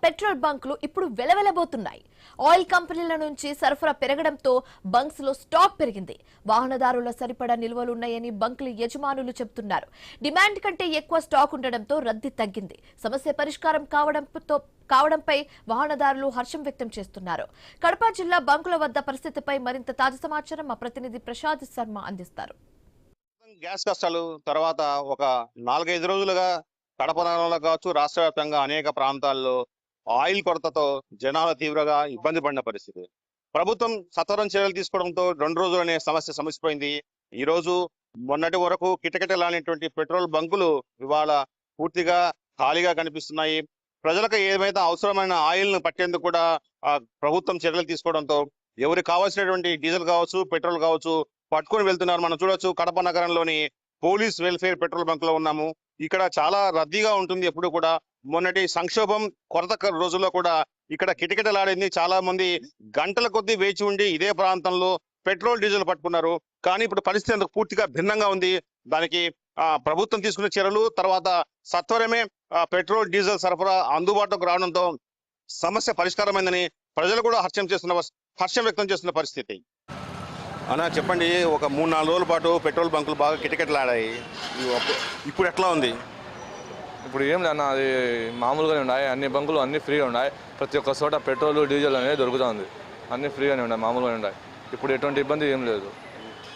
Petrol బంకులు ఇప్పుడు వెలవెలబోతున్నాయి. Oil కంపెనీల నుంచి సరఫరా పెరగడంతో బంక్స్ లో స్టాక్ పెరిగింది. వాహనదారుల సరిపడా నిల్వలు ఉన్నాయని బంకుల యజమానులు చెబుతున్నారు. డిమాండ్ కంటే ఎక్కువ స్టాక్ ఉండడంతో రద్దీ తగ్గింది. సమస్య పరిష్కారం కావడంపై వాహనదారులు హర్షం వ్యక్తం చేస్తున్నారు. కడప జిల్లా బంకుల వద్ద పరిస్థితిపై మరింత తాజా సమాచారం మా ప్రతినిధి ప్రసాద్ శర్మ అందిస్తారు. గ్యాస్ కష్టాలు తర్వాత ఒక 4-5 రోజులుగా కడప నగరంలో కావచ్చు, రాష్ట్ర వ్యాప్తంగా అనేక ప్రాంతాల్లో ఆయిల్ కొరతతో జనాలు తీవ్రంగా ఇబ్బంది పడిన పరిస్థితి. ప్రభుత్వం సత్వరం చర్యలు తీసుకోవడంతో 2 రోజులనే సమస్య సమసిపోయింది. ఈ రోజు మొన్నటి వరకు కిటకిటలానేటువంటి పెట్రోల్ బంకులు ఇవాళ పూర్తిగా ఖాళీగా కనిపిస్తున్నాయి. ప్రజలకు ఏమైతే అవసరమైన ఆయిల్ ను పట్టేందుకు కూడా ప్రభుత్వం చర్యలు తీసుకోవడంతో ఎవరికి కావాల్సినటువంటి డీజిల్ కావచ్చు, పెట్రోల్ కావచ్చు పట్టుకొని వెళ్తున్నారు. మనం చూడొచ్చు, కడప నగరంలోని పోలీస్ వెల్ఫేర్ పెట్రోల్ బంక్ లో ఉన్నాము. ఇక్కడ చాలా రద్దీగా ఉంటుంది ఎప్పుడు కూడా. మొన్నటి సంక్షోభం కొరత రోజుల్లో కూడా ఇక్కడ కిటకిటలాడింది. చాలా మంది గంటల కొద్దీ వేచి ఉండి ఇదే ప్రాంతంలో పెట్రోల్ డీజిల్ పట్టుకున్నారు. కానీ ఇప్పుడు పరిస్థితి అందుకు పూర్తిగా భిన్నంగా ఉంది. దానికి ప్రభుత్వం తీసుకున్న చర్యలు తర్వాత సత్వరమే పెట్రోల్ డీజిల్ సరఫరా అందుబాటులోకి రావడంతో సమస్య పరిష్కారమైందని ప్రజలు కూడా హర్షం వ్యక్తం చేస్తున్న పరిస్థితి. అన్నా చెప్పండి, ఒక 3-4 రోజుల పాటు పెట్రోల్ బంకులు బాగా కిటకిటలాడాయి. ఇప్పుడు ఎట్లా ఉంది? ఇప్పుడు ఏం లేదన్న, అది మామూలుగానే ఉన్నాయి. అన్ని బంకులు అన్ని ఫ్రీగా ఉన్నాయి. ప్రతి ఒక్క చోట పెట్రోల్ డీజిల్ అనేది దొరుకుతుంది. అన్ని ఫ్రీగానే ఉన్నాయి, మామూలుగానే ఉన్నాయి. ఇప్పుడు ఎటువంటి ఇబ్బంది ఏం లేదు.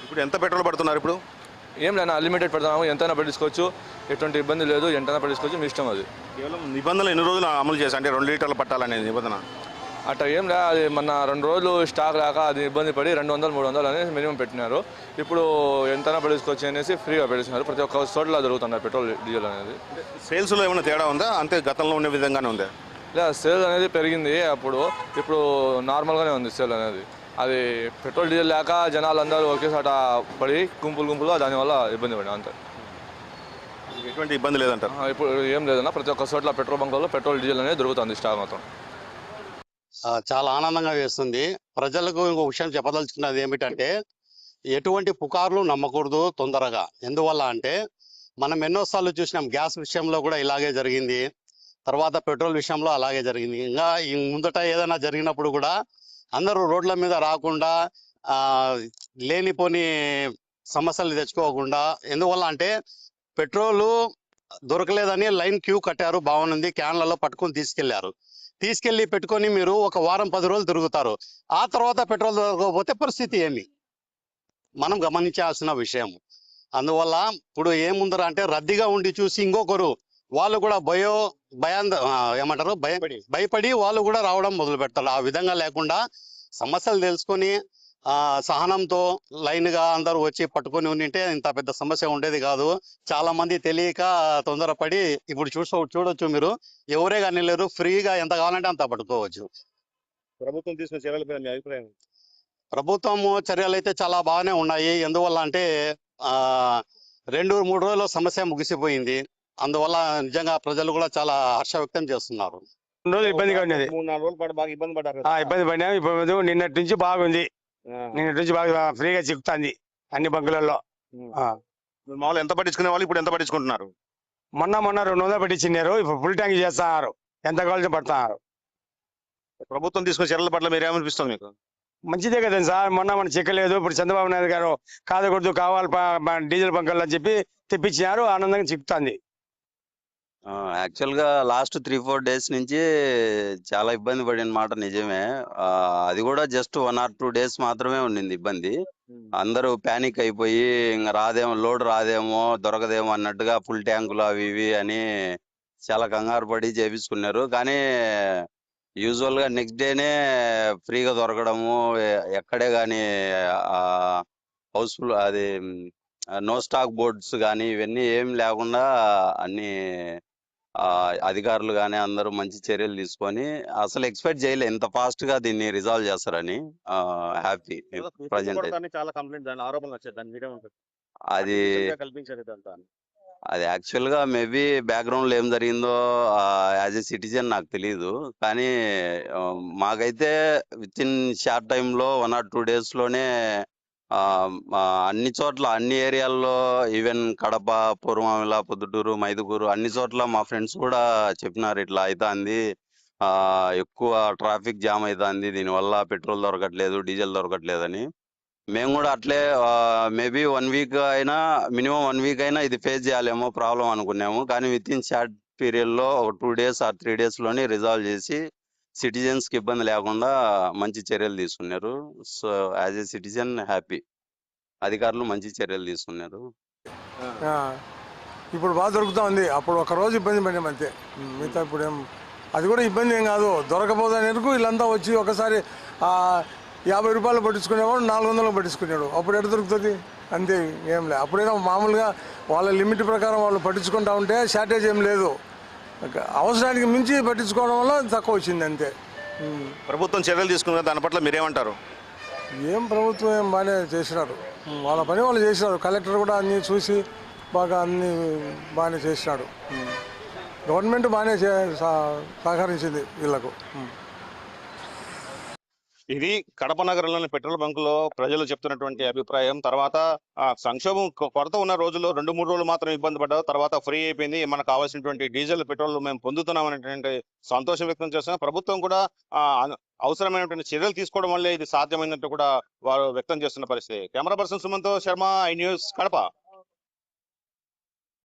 ఇప్పుడు ఎంత పెట్రోల్ పడుతున్నారు? ఇప్పుడు ఏం లేదు, అన్లిమిటెడ్ పెడుతున్నాము. ఎంతైనా పెట్టించుకోవచ్చు, ఎటువంటి ఇబ్బంది లేదు. ఎంతైనా పెట్టించుకోవచ్చు, మీ ఇష్టం. అది కేవలం నిబంధనలు ఎన్ని రోజులు అమలు చేసి, అంటే 2 లీటర్లు పట్టాలనేది నిబంధన అట్లా ఏం లేదు. అది మన 2 రోజులు స్టాక్ రాక అది ఇబ్బంది పడి 200-300 అనేసి మినిమం పెట్టినారు. ఇప్పుడు ఎంతైనా పెట్టించుకోవచ్చు అనేసి ఫ్రీగా పెట్టిస్తున్నారు. ప్రతి ఒక్క చోట్ల దొరుకుతున్నాయి పెట్రోల్ డీజిల్ అనేది. సేల్స్లో ఏమైనా తేడా ఉందా? అంతే గతంలో ఉన్న విధంగానే ఉందా? లేదా, సేల్ అనేది పెరిగింది. ఇప్పుడు నార్మల్గానే ఉంది సేల్ అనేది. అది పెట్రోల్ డీజిల్ లేక జనాలు అందరూ ఒకేసాట పడి గుంపులుగా దానివల్ల ఇబ్బంది పడి అంతే. ఎటువంటి ఇబ్బంది లేదంటారు? ఇప్పుడు ఏం లేదన్నా, ప్రతి ఒక్క చోట్ల పెట్రోల్ బంకుల్లో పెట్రోల్ డీజిల్ అనేది దొరుకుతుంది స్టాక్ మొత్తం. చాలా ఆనందంగా వేస్తుంది. ప్రజలకు ఇంకో విషయం చెప్పదలుచుకున్నది ఏమిటంటే, ఎటువంటి పుకార్లు నమ్మకూడదు తొందరగా. ఎందువల్ల అంటే మనం ఎన్నోసార్లు చూసినాం, గ్యాస్ విషయంలో కూడా ఇలాగే జరిగింది, తర్వాత పెట్రోల్ విషయంలో అలాగే జరిగింది. ఇంకా ఈ ముందట ఏదైనా జరిగినప్పుడు కూడా అందరూ రోడ్ల మీద రాకుండా లేనిపోని సమస్యలు తెచ్చుకోకుండా, ఎందువల్ల అంటే పెట్రోలు దొరకలేదని లైన్ క్యూ కట్టారు, బాగుంది, క్యాన్లలో పట్టుకొని తీసుకెళ్లి పెట్టుకొని మీరు ఒక వారం 10 రోజులు తిరుగుతారు. ఆ తర్వాత పెట్రోల్ దొరకకపోతే పరిస్థితి ఏమి మనం గమనించాల్సిన విషయం. అందువల్ల ఇప్పుడు ఏముందరా అంటే, రద్దీగా ఉండి చూసి ఇంకొకరు వాళ్ళు కూడా భయపడి వాళ్ళు కూడా రావడం మొదలు పెడతారు. ఆ విధంగా లేకుండా సమస్యలు తెలుసుకొని సహనంతో లైన్ గా అందరూ వచ్చి పట్టుకొని ఉండింటే ఇంత పెద్ద సమస్య ఉండేది కాదు. చాలా మంది తెలియక తొందరపడి ఇప్పుడు చూడొచ్చు మీరు, ఎవరే కానీ లేరు, ఫ్రీగా ఎంత కావాలంటే అంత పట్టుకోవచ్చు. ప్రభుత్వం తీసుకున్న చర్యలపై మీ అభిప్రాయం? ప్రభుత్వం చర్యలు అయితే చాలా బాగానే ఉన్నాయి. ఎందువల్ల అంటే 2-3 రోజుల్లో సమస్య ముగిసిపోయింది. అందువల్ల నిజంగా ప్రజలు కూడా చాలా హర్ష వ్యక్తం చేస్తున్నారు. 2 రోజులు ఇబ్బందిగా ఉండేది. 3-4 రోజులు పాటు బాగా ఇబ్బంది పడ్డారు. ఇబ్బంది పడినా ఇప్పుడు నిన్నటి నుంచి బాగుంది. నిన్నటి నుంచి బాగా ఫ్రీగా చిక్కుతుంది అన్ని బంకులలో. మామూలు ఎంత పట్టించుకునే వాళ్ళు ఇప్పుడు ఎంత పట్టించుకుంటున్నారు? మొన్న 200 పట్టించినారు. ఇప్పుడు ఫుల్ ట్యాంక్ చేస్తున్నారు, ఎంత కావాల్సి పడుతున్నారు. ప్రభుత్వం తీసుకున్న చర్యల పట్ల మీరు ఏమనిపిస్తుంది మీకు? మంచిదే కదండి సార్. మన చిక్కలేదు. ఇప్పుడు చంద్రబాబు నాయుడు గారు కాదకూడదు, కావాలి డీజిల్ బంకుల్లో చెప్పి తెప్పించినారు, ఆనందంగా చిక్కుతుంది. యాక్చువల్ గా లాస్ట్ 3-4 డేస్ నుంచి చాలా ఇబ్బంది పడిన మాట నిజమే. అది కూడా జస్ట్ 1 or 2 డేస్ మాత్రమే ఉండింది ఇబ్బంది. అందరూ ప్యానిక్ అయిపోయి ఇంకా లోడ్ రాదేమో, దొరకదేమో అన్నట్టుగా ఫుల్ ట్యాంకులు అవి ఇవి అని చాలా కంగారు పడి చేపించుకున్నారు. కానీ యూజువల్ గా నెక్స్ట్ డేనే ఫ్రీగా దొరకడము, ఎక్కడే కానీ హౌస్ఫుల్ అది నో స్టాక్ బోర్డ్స్ కానీ ఇవన్నీ ఏం లేకుండా అన్ని అధికారులు కానీ అందరూ మంచి చర్యలు తీసుకొని, అసలు ఎక్స్పెక్ట్ చేయలే ఇంత ఫాస్ట్ గా దీన్ని రిజాల్వ్ చేస్తారని. Happy present. అది యాక్చువల్ గా మేబీ బ్యాక్గ్రౌండ్ లో ఏం జరిగిందో యాజ్ ఎ సిటిజన్ నాకు తెలియదు. కానీ మాకైతే విత్ ఇన్ షార్ట్ టైమ్ లో 1 or 2 days లోనే అన్ని చోట్ల అన్ని ఏరియాల్లో, ఈవెన్ కడప, పూర్వమిల, పొద్దుటూరు, మైదుకూరు అన్ని చోట్ల మా ఫ్రెండ్స్ కూడా చెప్పినారు ఇట్లా అవుతుంది, ఎక్కువ ట్రాఫిక్ జామ్ అవుతుంది, దీనివల్ల పెట్రోల్ దొరకట్లేదు, డీజిల్ దొరకట్లేదని. మేము కూడా అట్లే మేబీ 1 వీక్ అయినా, మినిమం 1 వీక్ అయినా ఇది ఫేస్ చేయాలేమో ప్రాబ్లం అనుకున్నాము. కానీ విత్ ఇన్ షార్ట్ పీరియడ్ లో ఒక 2 days ఆర్ 3 days లోనే రిజాల్వ్ చేసి సిటిజన్స్ కి ఇబ్బంది లేకుండా మంచి చర్యలు తీసుకున్నారు. So as a citizen happy. అధికారులు మంచి చర్యలు తీసుకున్నారు. ఆ, ఇప్పుడు బాగా దొరుకుతా ఉంది. అప్పుడు ఒక రోజు ఇబ్బంది పడినాం అంతే. మిగతా ఇప్పుడు ఏం అది కూడా ఇబ్బంది ఏం కాదు. దొరకపోదని ఎరుకు వీళ్ళంతా వచ్చి ఒకసారి 50 రూపాయలు పట్టించుకునేవాడు 400 పట్టించుకున్నాడు. అప్పుడు ఎక్కడ దొరుకుతుంది? అంతే, ఏం లేదు. అప్పుడైనా మామూలుగా వాళ్ళ లిమిట్ ప్రకారం వాళ్ళు పట్టించుకుంటా ఉంటే షార్టేజ్ ఏం లేదు. అవసరానికి మించి పట్టించుకోవడం వల్ల తక్కువ వచ్చింది అంతే. ప్రభుత్వం చర్యలు తీసుకున్నారు, దాని పట్ల మీరేమంటారు? ఏం ప్రభుత్వం ఏం బాగానే చేసినారు. వాళ్ళ పని వాళ్ళు చేసినారు. కలెక్టర్ కూడా అన్నీ చూసి బాగా అన్నీ బాగానే చేసినాడు. గవర్నమెంట్ బాగానే సహకరించింది వీళ్ళకు. ఇది కడప నగరంలోని పెట్రోల్ బంకులో ప్రజలు చెప్తున్నటువంటి అభిప్రాయం. తర్వాత సంక్షోభం కొరత ఉన్న రోజుల్లో 2-3 రోజులు మాత్రం ఇబ్బంది పడ్డారు, తర్వాత ఫ్రీ అయిపోయింది. మనకు కావాల్సినటువంటి డీజిల్ పెట్రోల్ మేము పొందుతున్నాం అనేటువంటి సంతోషం వ్యక్తం చేస్తున్నాం. ప్రభుత్వం కూడా అవసరమైనటువంటి చర్యలు తీసుకోవడం వల్లే ఇది సాధ్యమైనట్టు కూడా వారు వ్యక్తం చేస్తున్న పరిస్థితి. Camera person Sumanto Sharma, I News, Kadapa.